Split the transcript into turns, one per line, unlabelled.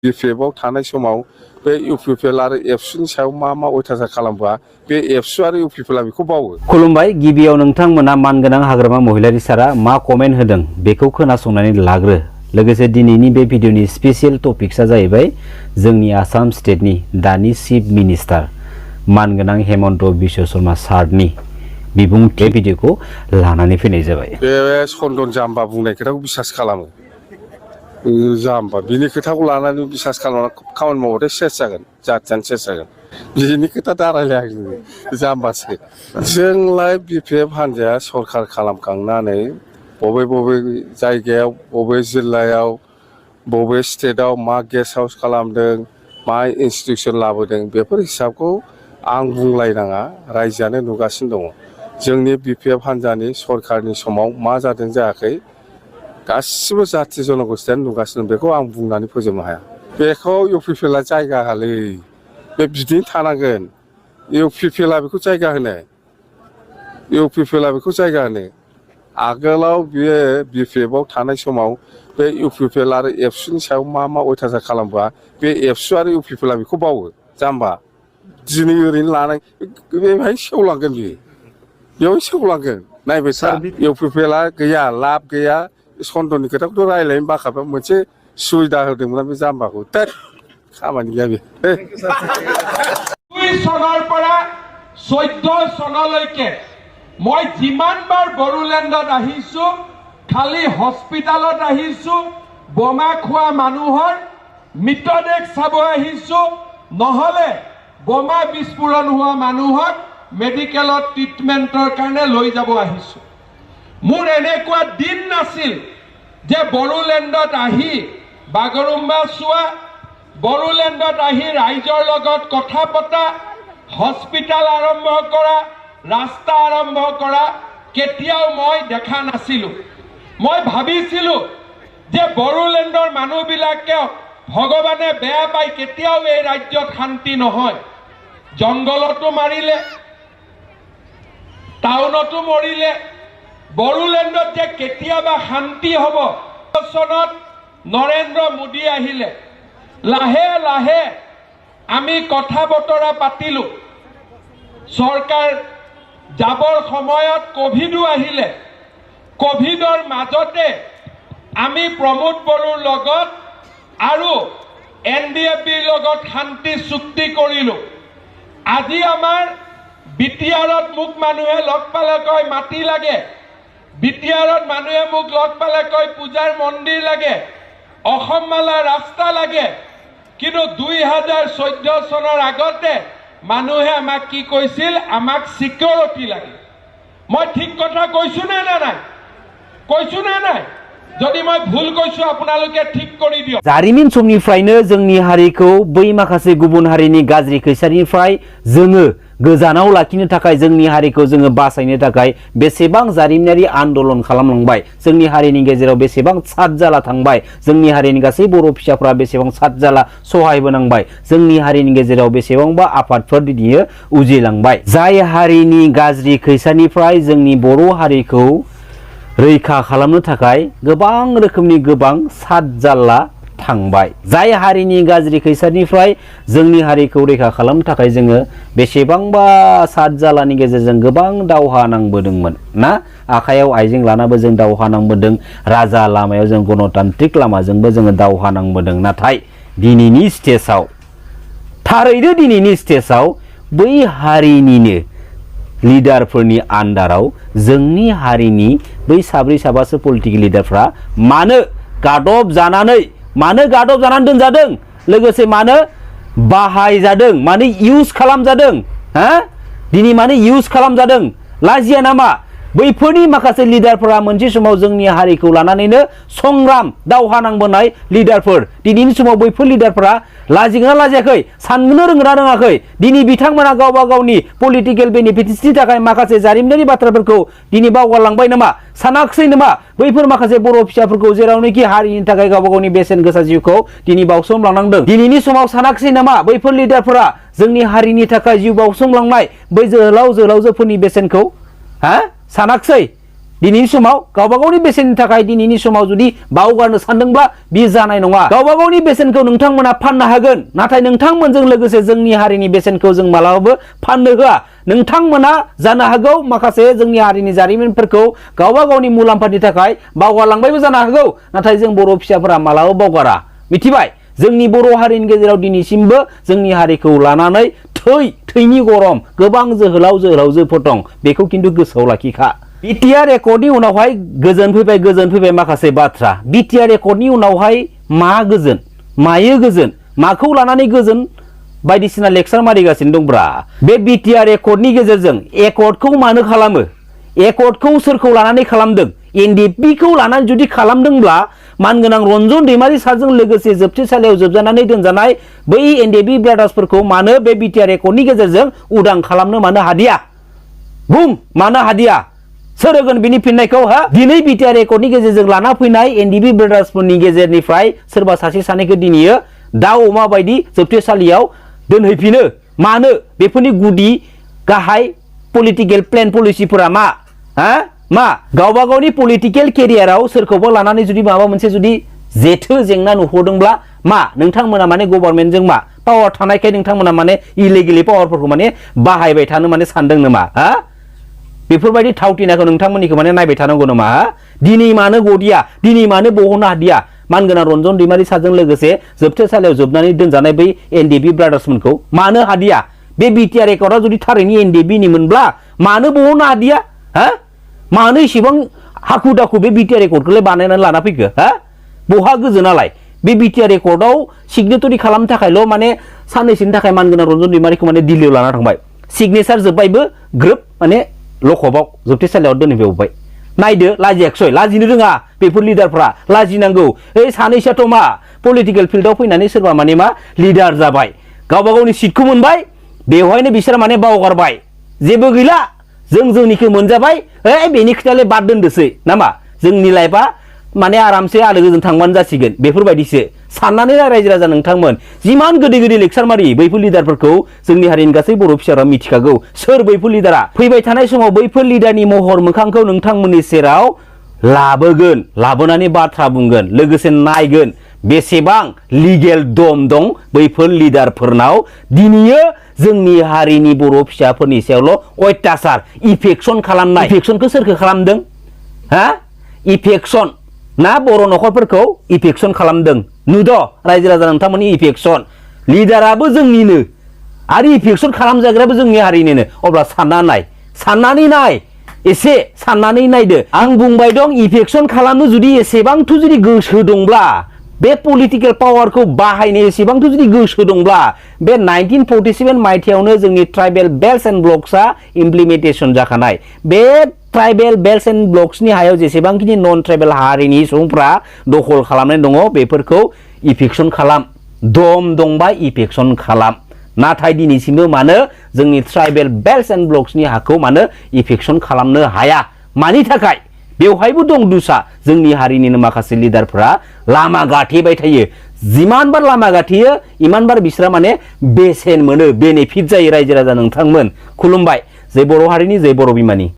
बिपिएफआव थानाय समाव बे इउपिपिएल आरो एबसुनि सायाव मा अयथासार खालामबा बे एबसु आरो इउपिपिएलआ बेखौ बावो।
खुलुमबाय। गिबियाव नोंथांमोना मानगोनां हाग्रामा महिलारि सारा मा कमेन्ट होदों बेखौ खोनासंनानै लाग्रो। लोगोसे दिनैनि बे भिडिअनि स्पेसियेल टपिक्सआ जाहैबाय जोंनि आसाम स्टेटनि दानि चिफ मिनिस्टार मानगोनां हेमन्त बिश्व शर्मा सारनि बिबुंथि भिडिअखौ लानानै फैनाय जाबाय।
बे चन्दन जाम्बा बुंनाय खोथाखौ बिसास खालामो। जाम्बा बिनि खोथाखौ लानानै बिसास खालामनानै खामानि मावबाथाय सेस जागोन, जाथियानो सेस जागोन। बिनि खोथा दारायलायाखै जाम्बासो। जोंलाय बिपिएफ हान्जाया सरखार खालामखांनानै बबे जायगायाव, बबे जिल्लायाव, बबे स्टेटआव मा गेस्ट हाउस खालामदों, मा इन्सटिटिउसन लाबोदों, बेफोर हिसाबखौ आं बुंलायनाङा, रायजोआनो नुगासिनो दङ। जोंनि बिपिएफ हान्जानि सरखारनि समाव मा जादों जायाखै गासिबो जाथि जनगोष्ठियानो नुगासिनो, बेखौ आं बुंनानै फोजोबनो हाया। बेखौ इउपिपिएलआ जायगा होलै, बे बिदिनो थानांगोन। इउपिपिएलआ बेखौ जायगा होनो, इउपिपिएलआ बेखौ जायगा होनो। आगोलाव बियो बिपिएफआव थानाय समाव बे इउपिपिएल आरो एबसुनि सायाव मा अयथासार खालामबा बे एबसु आरो इउपिपिएलआ बेखौ बावो। जाम्बा दिनै ओरैनो लानाय बेहाय सेवलांगोन, बेयाव सेवलांगोन। नायबाय था, इउपिपिएलआ गैया, लाब गैया। चन्दननि खोथाखौथ' रायज्लायनो बाखाबा मोनसे सुबिदा होदोंमोन बे जाम्बाखौ, दा खामानि गैया बे।
২ চনৰ পৰা 14 চনলৈকে মই যিমানবাৰ বড়োলেণ্ডত আহিছো, খালি হস্পিটালত আহিছো, বোমা খোৱা মানুহৰ মৃতদেহ চাব আহিছো, নহলে বোমা বিস্ফোৰণ হোৱা মানুহক মেডিকেলত ট্ৰিটমেণ্টৰ কাৰণে লৈ যাব আহিছো। মোৰ এনেকুৱা দিন নাছিল যে বড়োলেণ্ডত আহি বাগৰুম্বা চোৱা, বড়োলেণ্ডত আহি ৰাইজৰ লগত কথা পতা, হস্পিটাল আৰম্ভ কৰা, ৰাস্তা আৰম্ভ কৰা কেতিয়াও মই দেখা নাছিলো। মই ভাবিছিলো যে বড়োলেণ্ডৰ মানুহবিলাকে ভগৱানে বেয়া পাই কেতিয়াও এই ৰাজ্যত শান্তি নহয়। জংগলতো মাৰিলে, টাউনতো মৰিলে, বড়োলেণ্ডত যে কেতিয়াবা শান্তি হ'ব। চনত নৰেন্দ্ৰ মোদী আহিলে, লাহে লাহে আমি কথা বতৰা পাতিলো। চৰকাৰ যাবৰ সময়ত কোভিডো আহিলে, কোভিডৰ মাজতে আমি প্ৰমোদ বড়োৰ লগত আৰু NDFBৰ লগত শান্তি চুক্তি কৰিলো। আজি আমাৰ বিটিআৰত মোক মানুহে লগ পালে কয় মাটি লাগে, বিটিআৰত মানুহে মোক লগ পালে কয় পূজাৰ মন্দিৰ লাগে, অসম মালা ৰাস্তা লাগে। কিন্তু 2014 চনৰ আগতে মানুহে আমাক কি কৈছিল, আমাক সিকিউৰিটি লাগে। মই ঠিক কথা কৈছো নে নাই? কৈছো নে নাই? যদি মই ভুল কৈছো আপোনালোকে ঠিক কৰি দিয়ক।
जारिमिन समनिफ्रायनो जोंनि हारिखौ बै माखासे गुबुन हारिनि गाज्रि खैसारनिफ्राय जोङो गोजानाव लाखिनो थाखाय, जोंनि हारिखौ जोङो बासायनो थाखाय बेसेबां जारिमिनारि आन्दोलन खालामलांबाय, जोंनि हारिनि गेजेराव बेसेबां सातजाला थांबाय, जोंनि हारिनि गासै बर' फिसाफ्रा बेसेबां सातजाला सहायबोनांबाय, जोंनि हारिनि गेजेराव बेसेबांबा आफादफोर दिनै उजिलांबाय। जाय हारिनि गाज्रि खैसारनिफ्राय जोंनि बर' हारिखौ रैखा खालामनो थाखाय गोबां रोखोमनि गोबां सातजाला थांबाय। जाय हारिनि गाज्रि खैसारनिफ्राय जोंनि हारिखौ रैखा खालामनो थाखाय जोङो बेसेबांबा सातजालानि गेजेरजों गोबां दावहा नांबोदोंमोन ना, आखायाव आइजें लानाबो जों दावहा नांबोदों, राजा लामायाव जों गणतान्त्रिक लामाजोंबो जोङो दावहा नांबोदों। नाथाय दिनैनि स्टेजआव, थारैनो दिनैनि स्टेजआव बै हारिनिनो लिडारफोरनि आन्दाराव जोंनि हारिनि बै साब्रै साबासो पलिटिकेल लिडारफ्रा मानो गादब जानानै दोनजादों, लोगोसे मानो बाहायजादों, मानो इउज खालामजादों, दिनै मानो इउज खालामजादों? लाजिया नामा? बैफोरनि माखासे लिडारफोरा मोनसे समाव जोंनि हारिखौ लानानैनो संग्राम दावहा नांबोनाय लिडारफोर। दिनैनि समाव बैफोर लिडारफोरा लाजिगोना लाजियाखै, साननो रोंगोना रोङाखै? दिनै बिथांमोना गावबा गावनि पलिटिकेल बेनिफिट्सनि थाखाय माखासे जारिमिनारि बाथ्राफोरखौ दिनै बावगारलांबाय नामा? सानाखिसै नामा बैफोर माखासे बर' फिसाफोरखौ जेरावनोखि हारिनि थाखाय गावबा गावनि बेसेन गोसा जिउखौ दिनै बावसोमलांनांदों? दिनैनि समाव सानाखिसै नामा बैफोर लिडारफोरा जोंनि हारिनि थाखाय जिउ बावसोमलांनाय बै जोहोलाव जोहोलावजोफोरनि बेसेनखौ सानाखिसै? दिनैनि समाव गावबा गावनि बेसेननि थाखाय दिनैनि समाव जुदि बावगारनो सानदोंब्ला बि जानाय नङा। गावबा गावनि बेसेनखौ नोंथांमोना फाननो हागोन, नाथाय नोंथांमोनजों लोगोसे जोंनि हारिनि बेसेनखौ जों मालाबाबो फाननो होआ। नोंथांमोना जानो हागौ माखासे जोंनि हारिनि जारिमिनफोरखौ गावबा गावनि मुलाम्फानि थाखाय बावगारलांबायबो जानो हागौ, नाथाय जों बर' फिसाफोरा मालाबाबो बावगारा। मिथिबाय? जोंनि बर' हारिनि गेजेराव दिनैसिमबो जोंनि हारिखौ लानानै थैनि गरम गोबां जोहोलावजोफोर दं, बेखौ खिन्थु गोसोआव लाखिखा। बिटिआर एकर्डनि उनावहाय गोजोन फैबाय माखासे बाथ्रा। बिटिआर एकर्डनि उनावहाय मा गोजोन, मायो गोजोन, माखौ लानानै गोजोन बायदिसिना लेक्सार मारिगासिनो दंब्रा। बे बिटिआर एकर्डनि गेजेरजों एकर्डखौ मानो खालामो, एकर्डखौ सोरखौ लानानै खालामदों, एनडिएफबिखौ लानानै जुदि खालामदोंब्ला मानगोनां रन्जन दैमारि सारजों लोगोसे जोबथेसालियाव जोबजानानै दोनजानाय बै एनडिएफबि ब्रादार्सफोरखौ मानो बे बिटिआर एकर्डनि गेजेरजों उदां खालामनो मानो हादिया? बुं, मानो हादिया? सोर होगोन बिनि फिननायखौ? दिनै बिटिआर एकर्डनि गेजेरजों लाना फैनाय एनडिएफबि ब्रादार्सफोरनि गेजेरनिफ्राय सोरबा सासे सानैखौ दिनैयो दाउ अमा बायदि जोबथेसालियाव दोनहैफिनो। मानो? बेफोरनि गुदि गाहाय पलिटिकेल प्लेन पलिसिफोरा मा? मा गावबा गावनि पलिटिकेल केरियाराव सोरखौबा लानानै जुदि माबा मोनसे जुदि जेथो जेंना नुहरदोंब्ला मा नोंथांमोना माने गभर्नमेन्टजों मा पावार थानायखाय नोंथांमोना माने इलिगेलि पावारफोरखौ माने बाहायबाय थानो माने सानदों नामा? बेफोरबायदि थावथिनाखौ नोंथांमोननिखौ माने नायबाय थानांगौ नामा? दिनै मानो गदिया, दिनै मानो बहननो हादिया? मानगोनां रन्जन दैमारि सारजों लोगोसे जोबथेसालियाव जोबनानै दोनजानाय बै एनडिएफबि ब्रादार्समोनखौ मानो हादिया? बे बिटिआर एकर्डआ जुदि थारैनो एनडिएफबिनि मोनब्ला मानो बहननो हादिया? मानो इसेबां हाखु दाखु बे बिटिआर एकर्डखौलाय बानायनानै लाना फैखो? बहा गोजोनालाय? बे बिटिआर एकर्डआव सिगनेटरि खालामनो थाखायल' माने साननैसोनि थाखाय मानगोनां रन्जन दैमारिखौ माने दिल्लीयाव लाना थांबाय, सिगनेचार जोब्बायबो ग्रोब माने लकआव जोबथेसालियाव दोनहैबावबाय। नायदो, लाजियाखसै, लाजिनो रोङा बेफोर लिडारफ्रा, लाजिनांगौ। सानैसोआथ' मा पलिटिकेल फिल्डआव फैनानै सोरबा माने मा लिडार जाबाय, गावबा गावनि सिटखौ मोनबाय, बेवहायनो बिसोर माने बावगारबाय, जेबो गैला, जोंनिखौ मोनजाबाय, बेनि खोथायालाय बाद दोनदोसै नामा? जोंनि लाइफआ माने आरामसे आलो गोजोन थांबानो जासिगोन, बेफोरबायदिसो साननानै रायजो राजा नोंथांमोन जिमान गोदै लेक्सार मारि बैफोर लिडारफोरखौ जोंनि हारिनि गासै बर' फिसाफोरा मिथिखागौ सोर बैफोर लिडारा। फैबाय थानाय समाव बैफोर लिडारनि महर मोखांखौ नोंथांमोननि सेराव लाबोगोन, लाबोनानै बाथ्रा बुंगोन, लोगोसे नायगोन बेसेबां लिगेल दम दं बैफोर लिडारफोरनाव दिनैयो जोंनि हारिनि बर' फिसाफोरनि सायावल' अत्याचार इफेक्सन खालामनाय। इफेक्सनखौ सोरखौ खालामदों? इफेक्सन ना बर' न'खरफोरखौ इफेक्सन खालामदों। नुद' रायजो राजा नोंथांमोननि इफेक्सन, लिडाराबो जोंनिनो आरो इफेक्सन खालामजाग्रायाबो जोंनि हारिनिनो। अब्ला साननानै नाय, एसे साननानै नायदो। आं बुंबाय दं, इफेक्सन खालामनो जुदि एसेबांथ' जुदि गोसो दंब्ला, बे पलिटिकेल पावारखौ बाहायनो एसेबांथ' जुदि गोसो दंब्ला, बे 1947 मायथाइयावनो जोंनि ट्राइबेल बेल्ट्स एन्ड ब्लक्सआ इमप्लिमेन्टेसन जाखानाय। बे ट्राइबेल बेल्ट्स एन्ड ब्लक्सनि हायाव जेसेबांखिनि नन ट्राइबेल हारिनि सुबुंफ्रा दखल खालामनाय दङ बेफोरखौ इफेक्सन खालाम, दम दंबा इफेक्सन खालाम। नाथाय दिनैसिमबो मानो जोंनि ट्राइबेल बेल्ट्स एन्ड ब्लक्सनि हाखौ मानो इफेक्सन खालामनो हाया? मानि थाखाय? बेवहायबो दं दुसा। जोंनि हारिनिनो माखासे लिडारफोरा लामा गाथेबाय थायो, जिमानबार लामा गाथेयो इमानबार बिसोरा माने बेसेन मोनो, बेनिफिट जायो। रायजो राजा नोंथांमोन खुलुमबाय। जै बर' हारिनि, जै बर' बिमानि।